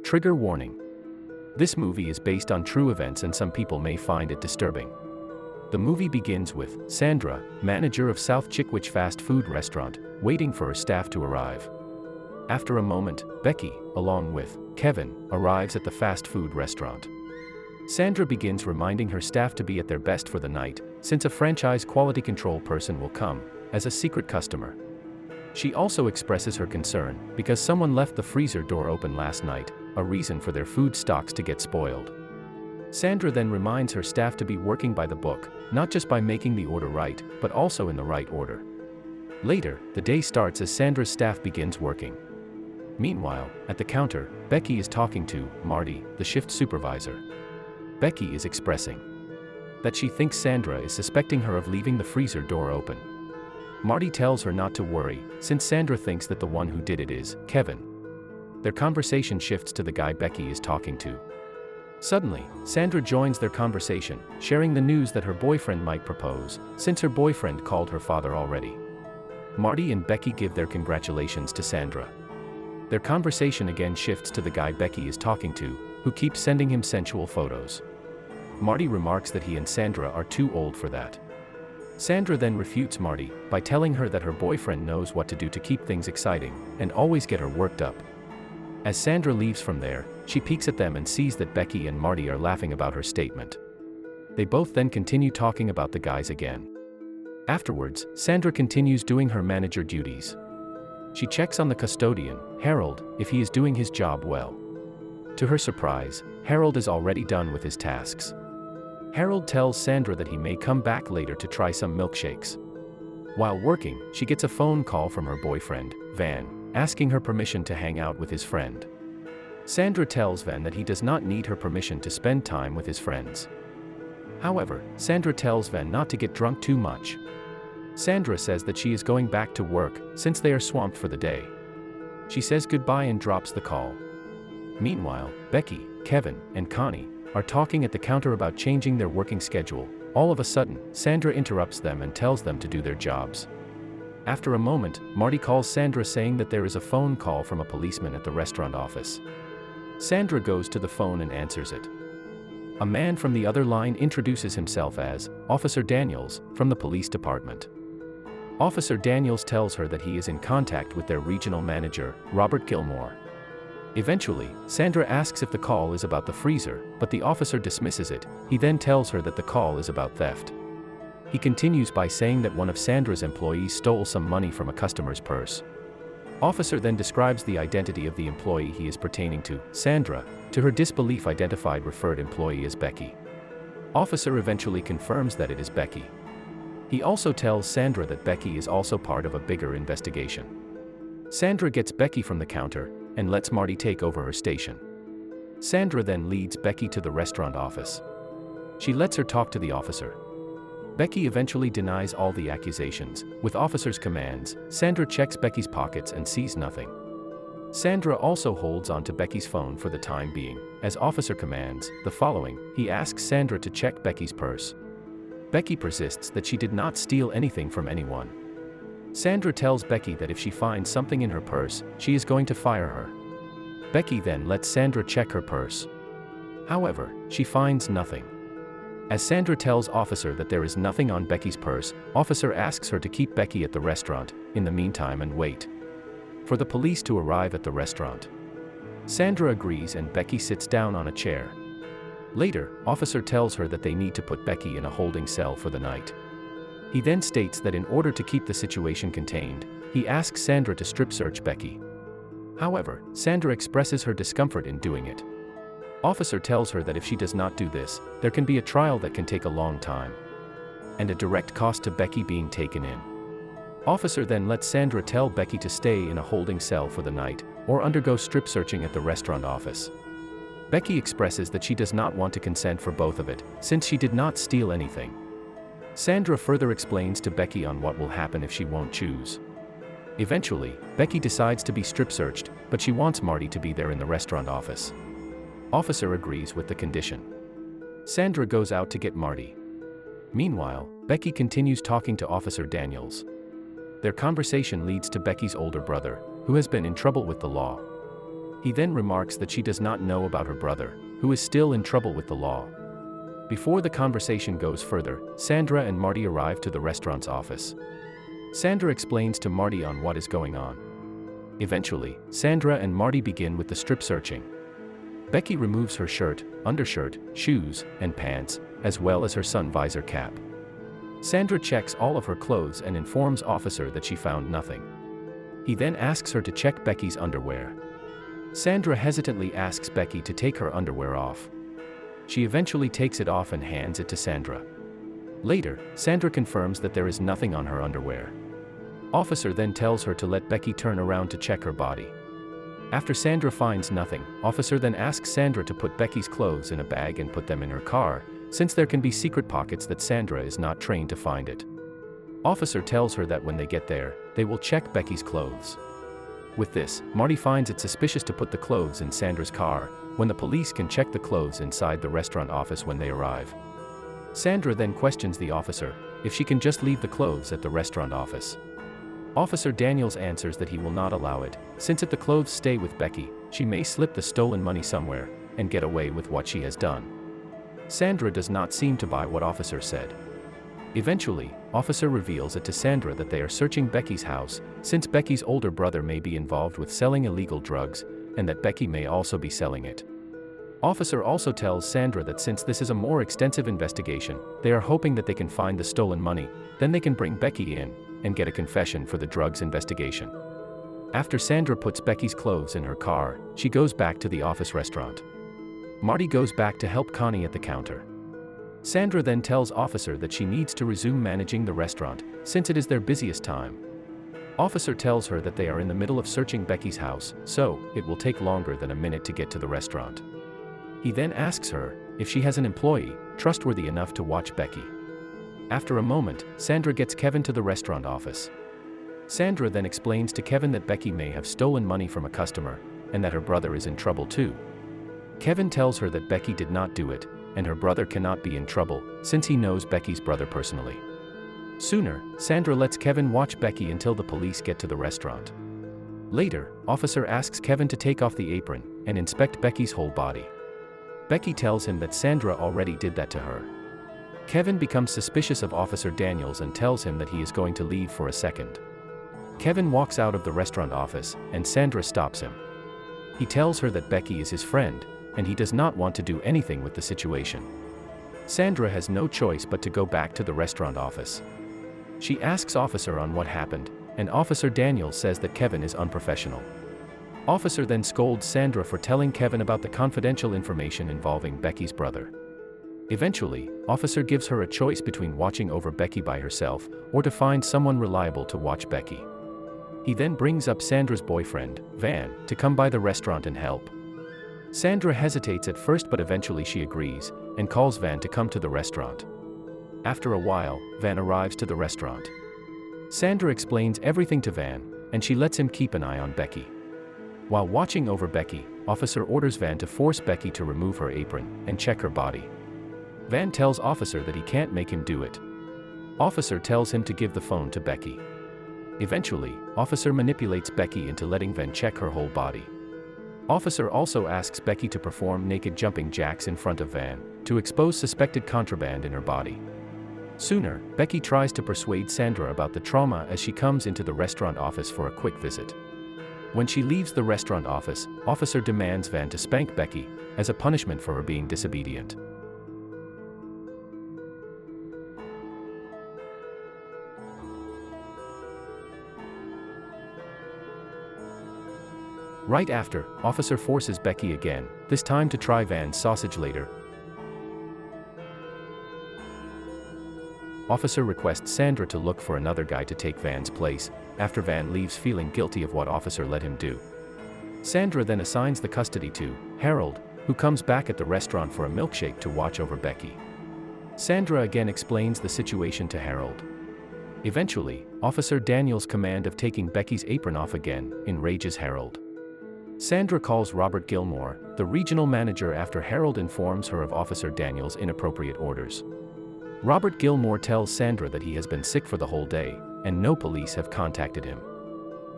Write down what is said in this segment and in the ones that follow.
Trigger warning. This movie is based on true events and some people may find it disturbing. The movie begins with Sandra, manager of South Chickwich fast food restaurant, waiting for her staff to arrive. After a moment, Becky, along with Kevin, arrives at the fast food restaurant. Sandra begins reminding her staff to be at their best for the night, since a franchise quality control person will come as a secret customer. She also expresses her concern because someone left the freezer door open last night, a reason for their food stocks to get spoiled. Sandra then reminds her staff to be working by the book, not just by making the order right, but also in the right order. Later, the day starts as Sandra's staff begins working. Meanwhile, at the counter, Becky is talking to Marty, the shift supervisor. Becky is expressing that she thinks Sandra is suspecting her of leaving the freezer door open. Marty tells her not to worry, since Sandra thinks that the one who did it is Kevin. Their conversation shifts to the guy Becky is talking to. Suddenly, Sandra joins their conversation, sharing the news that her boyfriend might propose, since her boyfriend called her father already. Marty and Becky give their congratulations to Sandra. Their conversation again shifts to the guy Becky is talking to, who keeps sending him sensual photos. Marty remarks that he and Sandra are too old for that. Sandra then refutes Marty by telling her that her boyfriend knows what to do to keep things exciting and always get her worked up. As Sandra leaves from there, she peeks at them and sees that Becky and Marty are laughing about her statement. They both then continue talking about the guys again. Afterwards, Sandra continues doing her manager duties. She checks on the custodian, Harold, if he is doing his job well. To her surprise, Harold is already done with his tasks. Harold tells Sandra that he may come back later to try some milkshakes. While working, she gets a phone call from her boyfriend, Van, asking her permission to hang out with his friend. Sandra tells Van that he does not need her permission to spend time with his friends. However, Sandra tells Van not to get drunk too much. Sandra says that she is going back to work, since they are swamped for the day. She says goodbye and drops the call. Meanwhile, Becky, Kevin, and Connie are talking at the counter about changing their working schedule. All of a sudden, Sandra interrupts them and tells them to do their jobs. After a moment, Marty calls Sandra saying that there is a phone call from a policeman at the restaurant office. Sandra goes to the phone and answers it. A man from the other line introduces himself as Officer Daniels from the police department. Officer Daniels tells her that he is in contact with their regional manager, Robert Gilmore. Eventually, Sandra asks if the call is about the freezer, but the officer dismisses it. He then tells her that the call is about theft. He continues by saying that one of Sandra's employees stole some money from a customer's purse. Officer then describes the identity of the employee he is pertaining to, Sandra. To her disbelief, identified referred employee as Becky. Officer eventually confirms that it is Becky. He also tells Sandra that Becky is also part of a bigger investigation. Sandra gets Becky from the counter and lets Marty take over her station. Sandra then leads Becky to the restaurant office. She lets her talk to the officer. Becky eventually denies all the accusations. With officer's commands, Sandra checks Becky's pockets and sees nothing. Sandra also holds on to Becky's phone for the time being. As officer commands the following, he asks Sandra to check Becky's purse. Becky persists that she did not steal anything from anyone. Sandra tells Becky that if she finds something in her purse, she is going to fire her. Becky then lets Sandra check her purse. However, she finds nothing. As Sandra tells Officer that there is nothing on Becky's purse, Officer asks her to keep Becky at the restaurant, in the meantime, and wait for the police to arrive at the restaurant. Sandra agrees and Becky sits down on a chair. Later, Officer tells her that they need to put Becky in a holding cell for the night. He then states that in order to keep the situation contained, he asks Sandra to strip search Becky. However, Sandra expresses her discomfort in doing it. Officer tells her that if she does not do this, there can be a trial that can take a long time, and a direct cost to Becky being taken in. Officer then lets Sandra tell Becky to stay in a holding cell for the night, or undergo strip searching at the restaurant office. Becky expresses that she does not want to consent for both of it, since she did not steal anything. Sandra further explains to Becky on what will happen if she won't choose. Eventually, Becky decides to be strip searched, but she wants Marty to be there in the restaurant office. Officer agrees with the condition. Sandra goes out to get Marty. Meanwhile, Becky continues talking to Officer Daniels. Their conversation leads to Becky's older brother, who has been in trouble with the law. He then remarks that she does not know about her brother, who is still in trouble with the law. Before the conversation goes further, Sandra and Marty arrive to the restaurant's office. Sandra explains to Marty on what is going on. Eventually, Sandra and Marty begin with the strip searching. Becky removes her shirt, undershirt, shoes, and pants, as well as her sun visor cap. Sandra checks all of her clothes and informs Officer that she found nothing. He then asks her to check Becky's underwear. Sandra hesitantly asks Becky to take her underwear off. She eventually takes it off and hands it to Sandra. Later, Sandra confirms that there is nothing on her underwear. Officer then tells her to let Becky turn around to check her body. After Sandra finds nothing, Officer then asks Sandra to put Becky's clothes in a bag and put them in her car, since there can be secret pockets that Sandra is not trained to find it. Officer tells her that when they get there, they will check Becky's clothes. With this, Marty finds it suspicious to put the clothes in Sandra's car, when the police can check the clothes inside the restaurant office when they arrive. Sandra then questions the officer if she can just leave the clothes at the restaurant office. Officer Daniels answers that he will not allow it, since if the clothes stay with Becky, she may slip the stolen money somewhere and get away with what she has done. Sandra does not seem to buy what Officer said. Eventually, Officer reveals it to Sandra that they are searching Becky's house, since Becky's older brother may be involved with selling illegal drugs, and that Becky may also be selling it. Officer also tells Sandra that since this is a more extensive investigation, they are hoping that they can find the stolen money, then they can bring Becky in and get a confession for the drugs investigation. After Sandra puts Becky's clothes in her car, she goes back to the office restaurant. Marty goes back to help Connie at the counter. Sandra then tells Officer that she needs to resume managing the restaurant, since it is their busiest time. Officer tells her that they are in the middle of searching Becky's house, so it will take longer than a minute to get to the restaurant. He then asks her if she has an employee trustworthy enough to watch Becky. After a moment, Sandra gets Kevin to the restaurant office. Sandra then explains to Kevin that Becky may have stolen money from a customer, and that her brother is in trouble too. Kevin tells her that Becky did not do it, and her brother cannot be in trouble, since he knows Becky's brother personally. Sooner, Sandra lets Kevin watch Becky until the police get to the restaurant. Later, Officer asks Kevin to take off the apron and inspect Becky's whole body. Becky tells him that Sandra already did that to her. Kevin becomes suspicious of Officer Daniels and tells him that he is going to leave for a second. Kevin walks out of the restaurant office, and Sandra stops him. He tells her that Becky is his friend, and he does not want to do anything with the situation. Sandra has no choice but to go back to the restaurant office. She asks Officer on what happened, and Officer Daniels says that Kevin is unprofessional. Officer then scolds Sandra for telling Kevin about the confidential information involving Becky's brother. Eventually, Officer gives her a choice between watching over Becky by herself or to find someone reliable to watch Becky. He then brings up Sandra's boyfriend, Van, to come by the restaurant and help. Sandra hesitates at first, but eventually she agrees and calls Van to come to the restaurant. After a while, Van arrives to the restaurant. Sandra explains everything to Van, and she lets him keep an eye on Becky. While watching over Becky, Officer orders Van to force Becky to remove her apron and check her body. Van tells Officer that he can't make him do it. Officer tells him to give the phone to Becky. Eventually, Officer manipulates Becky into letting Van check her whole body. Officer also asks Becky to perform naked jumping jacks in front of Van to expose suspected contraband in her body. Sooner, Becky tries to persuade Sandra about the trauma as she comes into the restaurant office for a quick visit. When she leaves the restaurant office, Officer demands Van to spank Becky as a punishment for her being disobedient. Right after, Officer forces Becky again, this time to try Van's sausage later. Officer requests Sandra to look for another guy to take Van's place, after Van leaves feeling guilty of what Officer let him do. Sandra then assigns the custody to Harold, who comes back at the restaurant for a milkshake to watch over Becky. Sandra again explains the situation to Harold. Eventually, Officer Daniels' command of taking Becky's apron off again enrages Harold. Sandra calls Robert Gilmore, the regional manager, after Harold informs her of Officer Daniels' inappropriate orders. Robert Gilmore tells Sandra that he has been sick for the whole day, and no police have contacted him.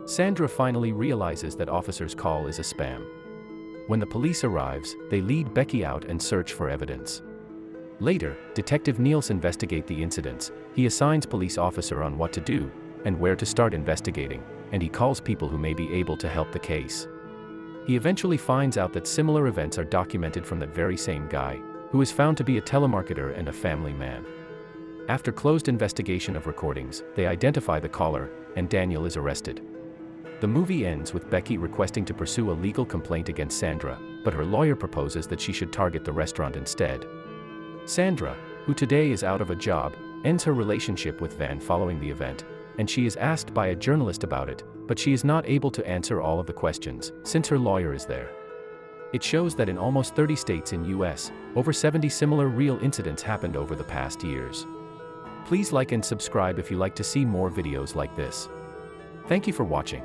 Sandra finally realizes that Officer's call is a spam. When the police arrives, they lead Becky out and search for evidence. Later, Detective Niels investigates the incidents. He assigns police officer on what to do and where to start investigating, and he calls people who may be able to help the case. He eventually finds out that similar events are documented from that very same guy, who is found to be a telemarketer and a family man. After closed investigation of recordings, they identify the caller, and Daniel is arrested. The movie ends with Becky requesting to pursue a legal complaint against Sandra, but her lawyer proposes that she should target the restaurant instead. Sandra, who today is out of a job, ends her relationship with Van following the event, and she is asked by a journalist about it, but she is not able to answer all of the questions, since her lawyer is there. It shows that in almost 30 states in US, over 70 similar real incidents happened over the past years. Please like and subscribe if you like to see more videos like this. Thank you for watching.